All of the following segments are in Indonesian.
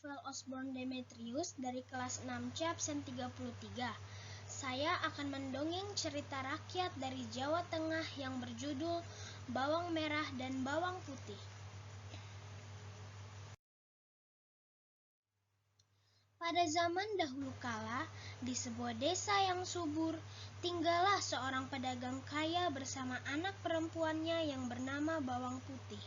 Rafael Osborn Demetrius dari kelas 6C absen 33. Saya akan mendongeng cerita rakyat dari Jawa Tengah yang berjudul Bawang Merah dan Bawang Putih. Pada zaman dahulu kala, di sebuah desa yang subur, tinggallah seorang pedagang kaya bersama anak perempuannya yang bernama Bawang Putih.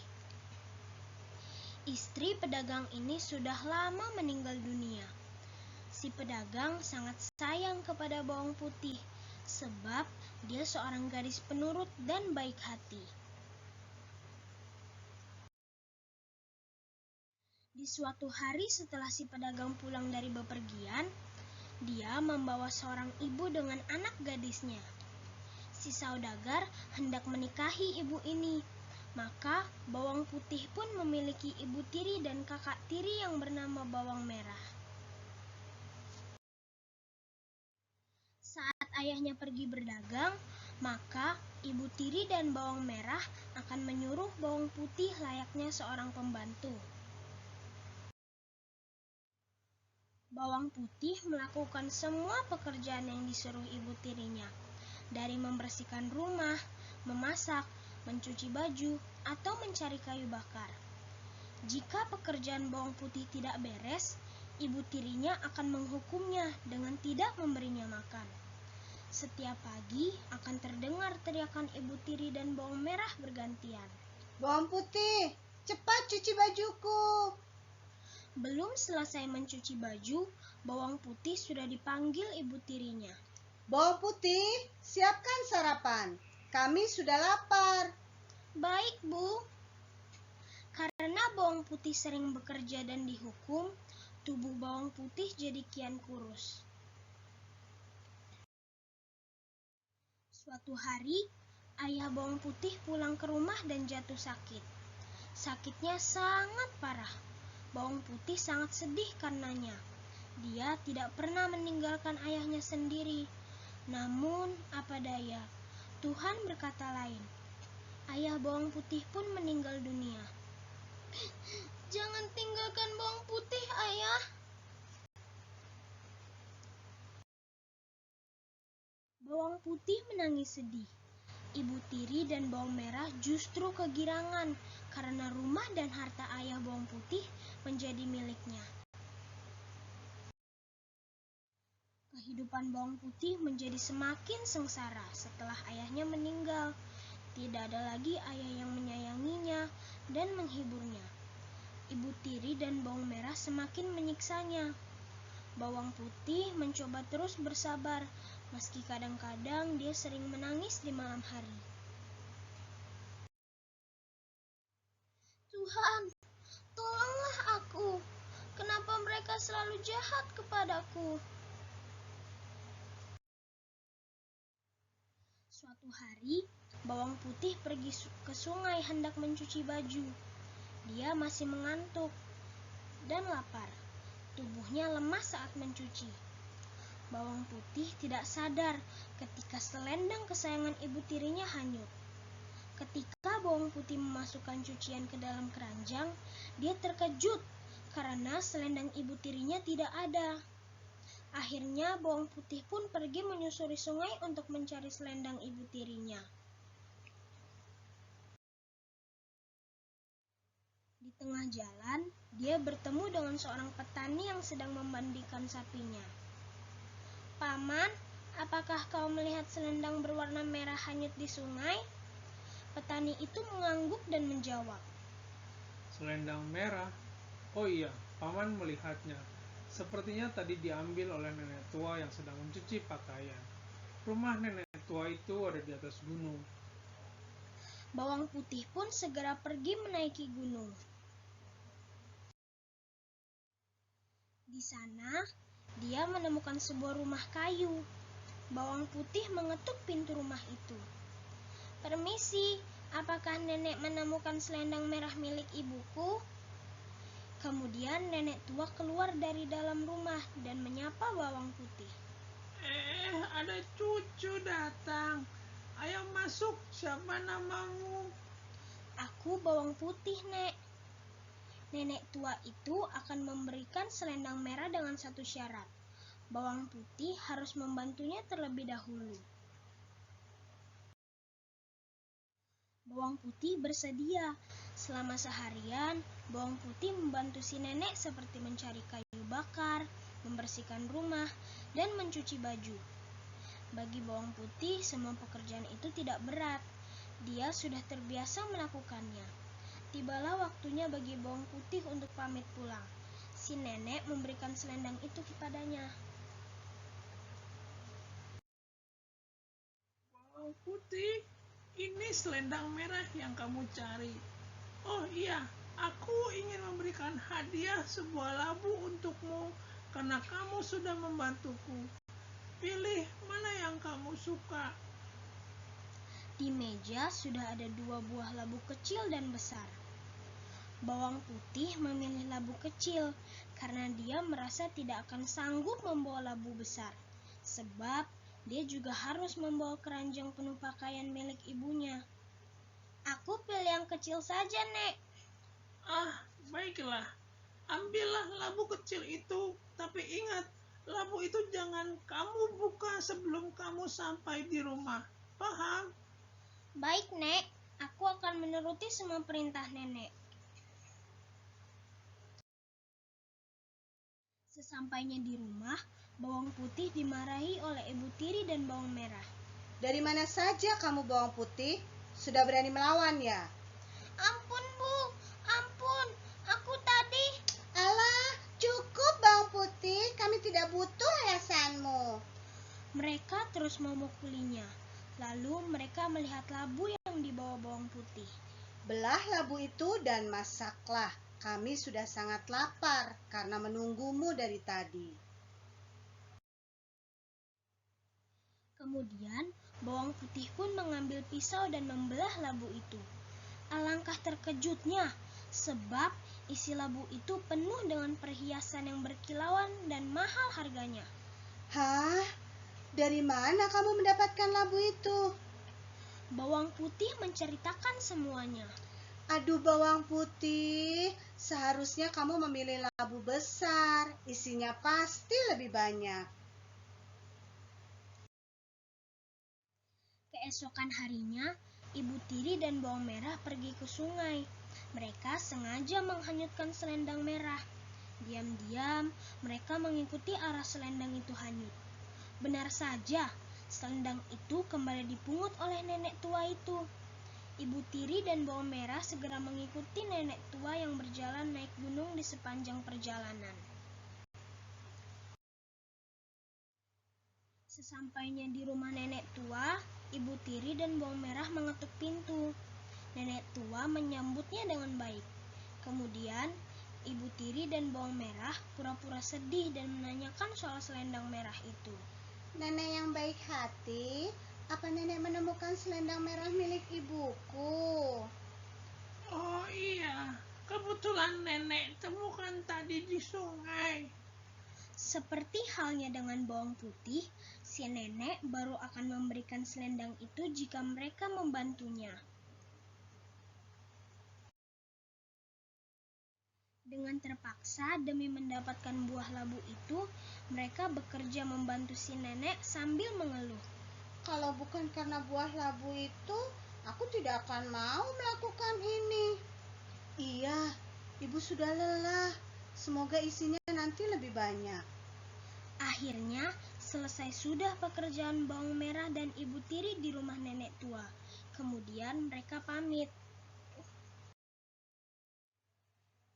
Istri pedagang ini sudah lama meninggal dunia. Si pedagang sangat sayang kepada Bawang Putih, sebab dia seorang gadis penurut dan baik hati. Di suatu hari setelah si pedagang pulang dari bepergian, dia membawa seorang ibu dengan anak gadisnya. Si saudagar hendak menikahi ibu ini, maka Bawang Putih pun memiliki ibu tiri dan kakak tiri yang bernama Bawang Merah. Saat ayahnya pergi berdagang, maka ibu tiri dan Bawang Merah akan menyuruh Bawang Putih layaknya seorang pembantu. Bawang Putih melakukan semua pekerjaan yang disuruh ibu tirinya, dari membersihkan rumah, memasak, mencuci baju, atau mencari kayu bakar. Jika pekerjaan Bawang Putih tidak beres, ibu tirinya akan menghukumnya dengan tidak memberinya makan. Setiap pagi akan terdengar teriakan ibu tiri dan Bawang Merah bergantian. Bawang Putih, cepat cuci bajuku. Belum selesai mencuci baju, Bawang Putih sudah dipanggil ibu tirinya. Bawang Putih, siapkan sarapan. Kami sudah lapar. Baik, Bu. Karena Bawang Putih sering bekerja dan dihukum, tubuh Bawang Putih jadi kian kurus. Suatu hari, ayah Bawang Putih pulang ke rumah dan jatuh sakit. Sakitnya sangat parah. Bawang Putih sangat sedih karenanya. Dia tidak pernah meninggalkan ayahnya sendiri. Namun, apa daya, Tuhan berkata lain. Ayah Bawang Putih pun meninggal dunia. Jangan tinggalkan Bawang Putih, Ayah. Bawang Putih menangis sedih. Ibu tiri dan Bawang Merah justru kegirangan karena rumah dan harta ayah Bawang Putih menjadi miliknya. Kehidupan Bawang Putih menjadi semakin sengsara setelah ayahnya meninggal. Tidak ada lagi ayah yang menyayanginya dan menghiburnya. Ibu tiri dan Bawang Merah semakin menyiksanya. Bawang Putih mencoba terus bersabar, meski kadang-kadang dia sering menangis di malam hari. Tuhan, tolonglah aku. Kenapa mereka selalu jahat kepadaku? Suatu hari, Bawang Putih pergi ke sungai hendak mencuci baju. Dia masih mengantuk dan lapar. Tubuhnya lemah saat mencuci. Bawang Putih tidak sadar ketika selendang kesayangan ibu tirinya hanyut. Ketika Bawang Putih memasukkan cucian ke dalam keranjang, dia terkejut karena selendang ibu tirinya tidak ada. Akhirnya Bawang Putih pun pergi menyusuri sungai untuk mencari selendang ibu tirinya. Di tengah jalan, dia bertemu dengan seorang petani yang sedang memandikan sapinya. Paman, apakah kau melihat selendang berwarna merah hanyut di sungai? Petani itu mengangguk dan menjawab. Selendang merah? Oh iya, Paman melihatnya. Sepertinya tadi diambil oleh nenek tua yang sedang mencuci pakaian. Rumah nenek tua itu ada di atas gunung. Bawang Putih pun segera pergi menaiki gunung. Di sana, dia menemukan sebuah rumah kayu. Bawang Putih mengetuk pintu rumah itu. Permisi, apakah nenek menemukan selendang merah milik ibuku? Kemudian nenek tua keluar dari dalam rumah dan menyapa Bawang Putih. Ada cucu datang. Ayo masuk, siapa namamu? Aku Bawang Putih, Nek. Nenek tua itu akan memberikan selendang merah dengan satu syarat. Bawang putih harus membantunya terlebih dahulu. Bawang putih bersedia. Selama seharian, bawang putih membantu si nenek seperti mencari kayu bakar, membersihkan rumah, dan mencuci baju. Bagi bawang putih, semua pekerjaan itu tidak berat. Dia sudah terbiasa melakukannya. Tibalah waktunya bagi bawang putih untuk pamit pulang. Si nenek memberikan selendang itu kepadanya. Bawang putih, ini selendang merah yang kamu cari. Oh iya, aku ingin memberikan hadiah sebuah labu untukmu karena kamu sudah membantuku. Pilih mana yang kamu suka. Di meja sudah ada 2 buah labu kecil dan besar. Bawang putih memilih labu kecil karena dia merasa tidak akan sanggup membawa labu besar. Sebab dia juga harus membawa keranjang penuh pakaian milik ibunya. Aku pilih yang kecil saja, Nek. Baiklah. Ambillah labu kecil itu, tapi ingat, labu itu jangan kamu buka sebelum kamu sampai di rumah. Paham? Baik, Nek. Aku akan menuruti semua perintah Nenek. Sesampainya di rumah, bawang putih dimarahi oleh ibu tiri dan bawang merah. Dari mana saja kamu bawang putih? Sudah berani melawan ya? Ampun, Bu. Ampun. Aku tadi. Alah, cukup bawang putih. Kami tidak butuh alasanmu. Mereka terus memukulinya. Lalu mereka melihat labu yang dibawa bawang putih. Belah labu itu dan masaklah. Kami sudah sangat lapar karena menunggumu dari tadi. Kemudian, bawang putih pun mengambil pisau dan membelah labu itu. Alangkah terkejutnya, sebab isi labu itu penuh dengan perhiasan yang berkilauan dan mahal harganya. Hah? Dari mana kamu mendapatkan labu itu? Bawang putih menceritakan semuanya. Aduh bawang putih, seharusnya kamu memilih labu besar. Isinya pasti lebih banyak. Keesokan harinya, ibu tiri dan bawang merah pergi ke sungai. Mereka sengaja menghanyutkan selendang merah. Diam-diam, mereka mengikuti arah selendang itu hanyut. Benar saja, selendang itu kembali dipungut oleh nenek tua itu. Ibu tiri dan bawang merah segera mengikuti nenek tua yang berjalan naik gunung di sepanjang perjalanan. Sesampainya di rumah nenek tua, ibu tiri dan bawang merah mengetuk pintu. Nenek tua menyambutnya dengan baik. Kemudian, ibu tiri dan bawang merah pura-pura sedih dan menanyakan soal selendang merah itu. Nenek yang baik hati, apa nenek menemukan selendang merah milik ibuku? Oh iya, kebetulan nenek temukan tadi di sungai. Seperti halnya dengan bawang putih, si nenek baru akan memberikan selendang itu jika mereka membantunya. Dengan terpaksa demi mendapatkan buah labu itu, mereka bekerja membantu si nenek sambil mengeluh. Kalau bukan karena buah labu itu, aku tidak akan mau melakukan ini. Iya, ibu sudah lelah. Semoga isinya nanti lebih banyak. Akhirnya, selesai sudah pekerjaan bawang merah dan ibu tiri di rumah nenek tua. Kemudian mereka pamit.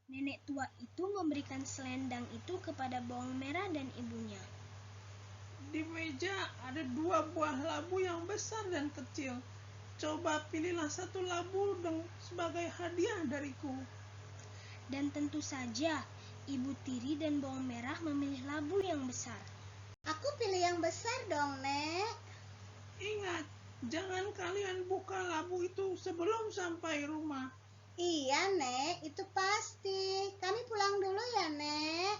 Nenek tua itu memberikan selendang itu kepada bawang merah dan ibunya. Di meja ada 2 buah labu yang besar dan kecil. Coba pilihlah satu labu sebagai hadiah dariku. Dan tentu saja, ibu tiri dan bawang merah memilih labu yang besar. Aku pilih yang besar dong, Nek. Ingat, jangan kalian buka labu itu sebelum sampai rumah. Iya, Nek, itu pasti. Kami pulang dulu ya, Nek.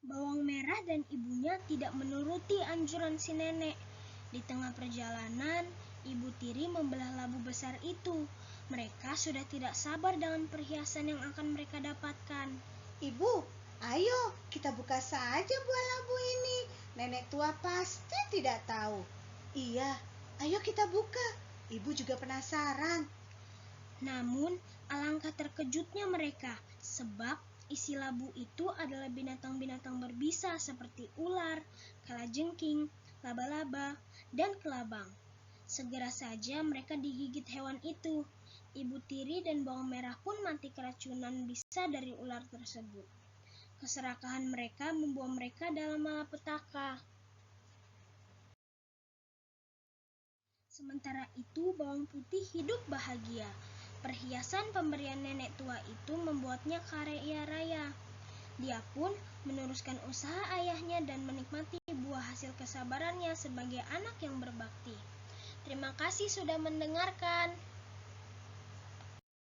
Bawang merah dan ibunya tidak menuruti anjuran si nenek. Di tengah perjalanan, ibu tiri membelah labu besar itu. Mereka sudah tidak sabar dengan perhiasan yang akan mereka dapatkan. Ibu, ayo kita buka saja buah labu ini. Nenek tua pasti tidak tahu. Iya, ayo kita buka. Ibu juga penasaran. Namun, alangkah terkejutnya mereka, sebab isi labu itu adalah binatang-binatang berbisa seperti ular, kalajengking, laba-laba, dan kelabang. Segera saja mereka digigit hewan itu. Ibu tiri dan bawang merah pun mati keracunan bisa dari ular tersebut. Keserakahan mereka membawa mereka dalam malapetaka. Sementara itu, bawang putih hidup bahagia. Perhiasan pemberian nenek tua itu membuatnya kaya raya. Dia pun meneruskan usaha ayahnya dan menikmati buah hasil kesabarannya sebagai anak yang berbakti. Terima kasih sudah mendengarkan.